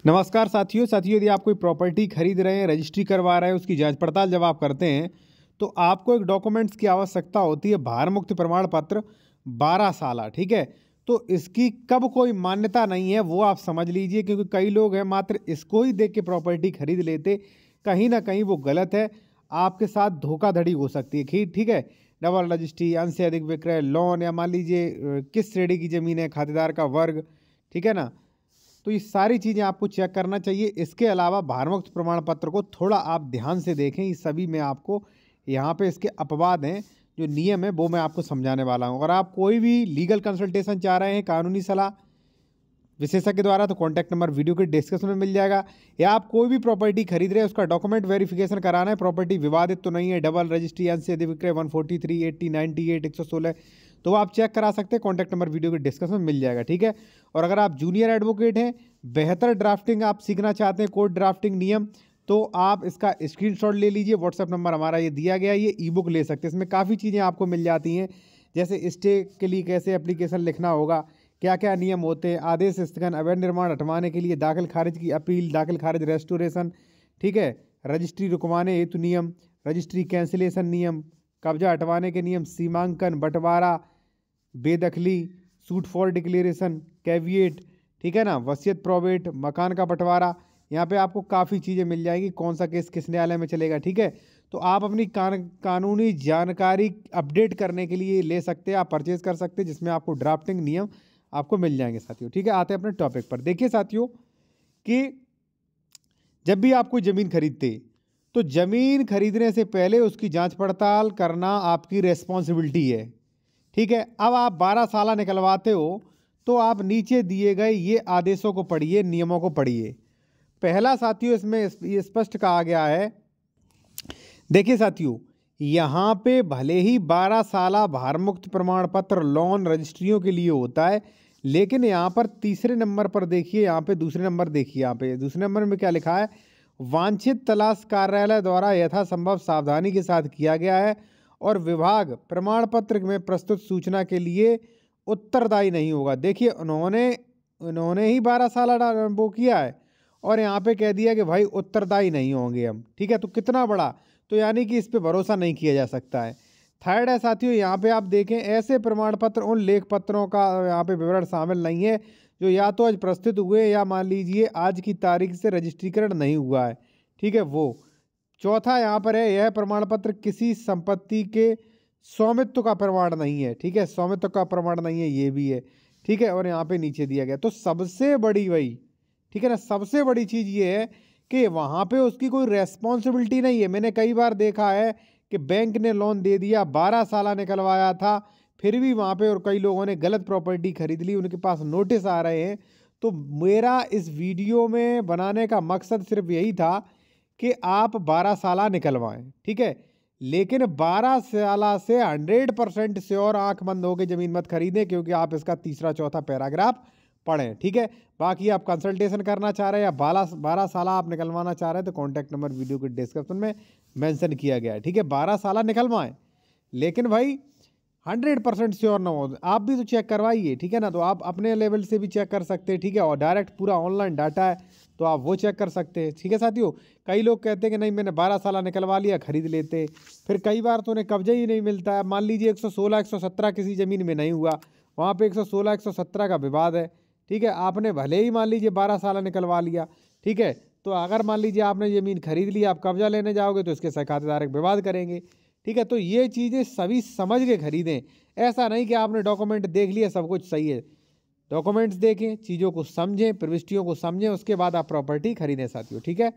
नमस्कार साथियों यदि आप कोई प्रॉपर्टी खरीद रहे हैं, रजिस्ट्री करवा रहे हैं, उसकी जांच पड़ताल जब आप करते हैं तो आपको एक डॉक्यूमेंट्स की आवश्यकता होती है, भार मुक्त प्रमाण पत्र 12 साल। ठीक है, तो इसकी कब कोई मान्यता नहीं है वो आप समझ लीजिए, क्योंकि कई लोग हैं मात्र इसको ही देख के प्रॉपर्टी खरीद लेते। कहीं ना कहीं वो गलत है, आपके साथ धोखाधड़ी हो सकती है। ठीक है, डबल रजिस्ट्री, अंश से अधिक विक्रय, लोन, या मान लीजिए किस श्रेणी की ज़मीन है, खातेदार का वर्ग, ठीक है ना। तो ये सारी चीज़ें आपको चेक करना चाहिए। इसके अलावा भारमुक्त प्रमाण पत्र को थोड़ा आप ध्यान से देखें। इस सभी में आपको यहाँ पे इसके अपवाद हैं, जो नियम है वो मैं आपको समझाने वाला हूँ। अगर आप कोई भी लीगल कंसल्टेशन चाह रहे हैं, कानूनी सलाह विशेषज्ञ द्वारा, तो कॉन्टैक्ट नंबर वीडियो के डिस्क्रिप्शन में मिल जाएगा। या आप कोई भी प्रॉपर्टी खरीद रहे हैं, उसका डॉक्यूमेंट वेरिफिकेशन कराना है, प्रॉपर्टी विवादित तो नहीं है, डबल रजिस्ट्री, अंश से अधिक विक्रय 143, 80, 98, 116, तो आप चेक करा सकते हैं। कॉन्टैक्ट नंबर वीडियो के डिस्क्रिप्शन में मिल जाएगा। ठीक है, और अगर आप जूनियर एडवोकेट हैं, बेहतर ड्राफ्टिंग आप सीखना चाहते हैं, कोर्ट ड्राफ्टिंग नियम, तो आप इसका स्क्रीनशॉट ले लीजिए। व्हाट्सएप नंबर हमारा ये दिया गया है, ये ई बुक ले सकते हैं। इसमें काफ़ी चीज़ें आपको मिल जाती हैं, जैसे स्टे के लिए कैसे एप्लीकेशन लिखना होगा, क्या क्या नियम होते हैं, आदेश स्थगन, अवैध निर्माण हटवाने के लिए दाखिल खारिज की अपील, दाखिल खारिज रेस्टोरेशन, ठीक है, रजिस्ट्री रुकवाने हेतु नियम, रजिस्ट्री कैंसिलेशन नियम, कब्जा हटवाने के नियम, सीमांकन, बंटवारा, बेदखली, सूट फॉर डिक्लेरेशन, कैविएट, ठीक है ना, वसीयत प्रोबेट, मकान का बंटवारा। यहाँ पे आपको काफ़ी चीज़ें मिल जाएंगी, कौन सा केस किस न्यायालय में चलेगा। ठीक है, तो आप अपनी कानूनी जानकारी अपडेट करने के लिए ले सकते हैं, आप परचेज कर सकते हैं, जिसमें आपको ड्राफ्टिंग नियम आपको मिल जाएंगे साथियों। ठीक है, आते हैं अपने टॉपिक पर। देखिए साथियों कि जब भी आप कोई ज़मीन खरीदते तो ज़मीन खरीदने से पहले उसकी जांच पड़ताल करना आपकी रेस्पॉन्सिबिलिटी है। ठीक है, अब आप 12 साल निकलवाते हो तो आप नीचे दिए गए ये आदेशों को पढ़िए, नियमों को पढ़िए। पहला साथियों इसमें ये स्पष्ट कहा गया है, देखिए साथियों, यहाँ पे भले ही 12 साल भारमुक्त प्रमाण पत्र लोन रजिस्ट्रियों के लिए होता है, लेकिन यहाँ पर तीसरे नंबर पर देखिए, यहाँ पे दूसरे नंबर देखिए, यहाँ पे दूसरे नंबर में क्या लिखा है, वांछित तलाश कार्यालय द्वारा यथासंभव सावधानी के साथ किया गया है और विभाग प्रमाण पत्र में प्रस्तुत सूचना के लिए उत्तरदायी नहीं होगा। देखिए उन्होंने ही 12 साल वो किया है और यहाँ पे कह दिया कि भाई उत्तरदायी नहीं होंगे हम। ठीक है, तो कितना बड़ा, तो यानी कि इस पे भरोसा नहीं किया जा सकता है। थर्ड है साथियों, यहाँ पे आप देखें, ऐसे प्रमाण पत्र उन लेख पत्रों का यहाँ पे विवरण शामिल नहीं है जो या तो आज प्रस्तुत हुए या मान लीजिए आज की तारीख से रजिस्ट्रीकरण नहीं हुआ है। ठीक है, वो चौथा यहाँ पर है, यह प्रमाण पत्र किसी संपत्ति के स्वामित्व का प्रमाण नहीं है। ठीक है, स्वामित्व का प्रमाण नहीं है, ये भी है। ठीक है, और यहाँ पे नीचे दिया गया, तो सबसे बड़ी वही, ठीक है ना, सबसे बड़ी चीज़ ये है कि वहाँ पे उसकी कोई रेस्पॉन्सिबिलिटी नहीं है। मैंने कई बार देखा है कि बैंक ने लोन दे दिया, 12 साल निकलवाया था, फिर भी वहाँ पे और कई लोगों ने गलत प्रॉपर्टी खरीद ली, उनके पास नोटिस आ रहे हैं। तो मेरा इस वीडियो में बनाने का मकसद सिर्फ यही था कि आप 12 साल निकलवाएं। ठीक है, लेकिन 12 साल से 100% श्योर आंख बंद होकर ज़मीन मत खरीदें, क्योंकि आप इसका तीसरा चौथा पैराग्राफ पढ़ें। ठीक है, बाकी आप कंसल्टेशन करना चाह रहे हैं या 12 साल आप निकलवाना चाह रहे हैं तो कॉन्टैक्ट नंबर वीडियो के डिस्क्रिप्शन में मेंशन किया गया है। ठीक है, 12 साल निकलवाएं, लेकिन भाई 100% श्योर ना हो, आप भी तो चेक करवाइए। ठीक है ना, तो आप अपने लेवल से भी चेक कर सकते हैं। ठीक है, और डायरेक्ट पूरा ऑनलाइन डाटा है तो आप वो चेक कर सकते हैं। ठीक है साथियों, कई लोग कहते हैं कि नहीं मैंने 12 साल निकलवा लिया, खरीद लेते, फिर कई बार तो उन्हें कब्जा ही नहीं मिलता है। मान लीजिए 116, 117 किसी ज़मीन में नहीं हुआ, वहाँ पर 116, 117 का विवाद है। ठीक है, आपने भले ही मान लीजिए 12 साल निकलवा लिया, ठीक है, तो अगर मान लीजिए आपने ज़मीन खरीद ली, आप कब्जा लेने जाओगे तो इसके खातेदार विवाद करेंगे। ठीक है, तो ये चीज़ें सभी समझ के खरीदें। ऐसा नहीं कि आपने डॉक्यूमेंट देख लिया सब कुछ सही है, डॉक्यूमेंट्स देखें, चीज़ों को समझें, प्रविष्टियों को समझें, उसके बाद आप प्रॉपर्टी खरीदें साथियों। ठीक है।